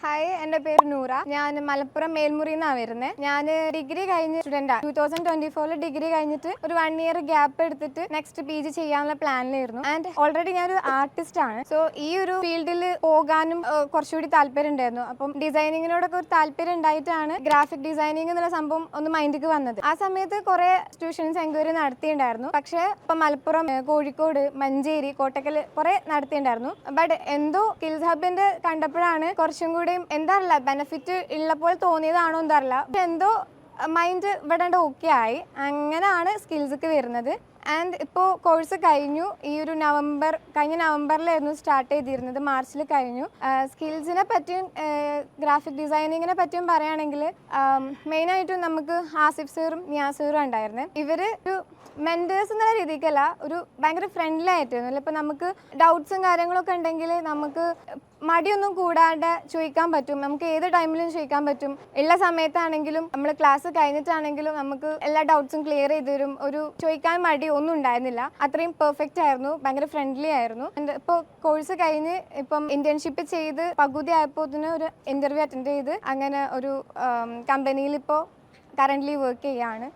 Hi, എൻ്റെ പേര് നൂറ. ഞാൻ മലപ്പുറം മേൽമുറിന്നാണ് വരുന്നത്. ഞാൻ ഡിഗ്രി കഴിഞ്ഞ സ്റ്റുഡൻ്റാണ്. 2024 ഡിഗ്രി കഴിഞ്ഞിട്ട് ഒരു 1 ഇയർ ഗ്യാപ്പ് എടുത്തിട്ട് നെക്സ്റ്റ് PG ചെയ്യാനുള്ള പ്ലാനിലായിരുന്നു. ആൻഡ് ഓൾറെഡി ഞാനൊരു ആർട്ടിസ്റ്റ് ആണ്. സോ ഈ ഒരു ഫീൽഡിൽ പോകാനും കുറച്ചുകൂടി താല്പര്യം ഉണ്ടായിരുന്നു. അപ്പം ഡിസൈനിങ്ങിനോടൊക്കെ ഒരു താല്പര്യം ഉണ്ടായിട്ടാണ് ഗ്രാഫിക് ഡിസൈനിങ് എന്നുള്ള സംഭവം ഒന്ന് മൈൻഡിലേക്ക് വന്നത്. ആ സമയത്ത് കുറേ ട്യൂഷൻസ് എൻക്വയറി നടത്തിയിട്ടുണ്ടായിരുന്നു. പക്ഷേ ഇപ്പം മലപ്പുറം, കോഴിക്കോട്, മഞ്ചേരി, കോട്ടക്കൽ കുറേ നടത്തിയിട്ടുണ്ടായിരുന്നു. ബട്ട് എന്തോ സ്കിൽസ് ഹബിൻ്റെ കണ്ടപ്പോഴാണ് കുറച്ചും കൂടി എന്താ അറിയില്ല, ബെനിഫിറ്റ് ഉള്ള പോലെ തോന്നിയതാണോ എന്താ അറിയില്ല. പക്ഷെ എന്തോ മൈൻഡ് ഇവിടെ ഓക്കെ ആയി. അങ്ങനെയാണ് സ്കിൽസൊക്കെ വരുന്നത്. ആൻഡ് ഇപ്പോൾ കോഴ്സ് കഴിഞ്ഞു. ഈ ഒരു കഴിഞ്ഞ നവംബറിലായിരുന്നു സ്റ്റാർട്ട് ചെയ്തിരുന്നത്. മാർച്ചിൽ കഴിഞ്ഞു. സ്കിൽസിനെ പറ്റിയും ഗ്രാഫിക് ഡിസൈനിങ്ങിനെ പറ്റിയും പറയുകയാണെങ്കിൽ മെയിനായിട്ടും നമുക്ക് ആസിഫ് സാറും നിയാസറും ഉണ്ടായിരുന്നത്. ഇവർ ഒരു മെൻറ്റേഴ്സ് എന്നുള്ള രീതിക്കല്ല, ഒരു ഭയങ്കര ഫ്രണ്ട്ലി ആയിട്ടായിരുന്നു. ഇപ്പോൾ നമുക്ക് ഡൗട്ട്സും കാര്യങ്ങളൊക്കെ ഉണ്ടെങ്കിൽ നമുക്ക് മടിയൊന്നും കൂടാണ്ട് ചോദിക്കാൻ പറ്റും. നമുക്ക് ഏത് ടൈമിലും ചോദിക്കാൻ പറ്റും. ഉള്ള സമയത്താണെങ്കിലും നമ്മൾ ക്ലാസ് കഴിഞ്ഞിട്ടാണെങ്കിലും നമുക്ക് എല്ലാ ഡൗട്ട്സും ക്ലിയർ ചെയ്ത് തരും. ഒരു ചോദിക്കാൻ മടി ഒന്നും ഉണ്ടായിരുന്നില്ല. അത്രയും പെർഫെക്റ്റ് ആയിരുന്നു, ഭയങ്കര ഫ്രണ്ട്ലി ആയിരുന്നു. ഇപ്പോൾ കോഴ്സ് കഴിഞ്ഞ് ഇപ്പം ഇന്റേൺഷിപ്പ് ചെയ്ത് പകുതി ആയപ്പോൾ ഒരു ഇൻ്റർവ്യൂ അറ്റൻഡ് ചെയ്ത് അങ്ങനെ ഒരു കമ്പനിയിൽ ഇപ്പോൾ കറൻ്റ്ലി വർക്ക് ചെയ്യുകയാണ്.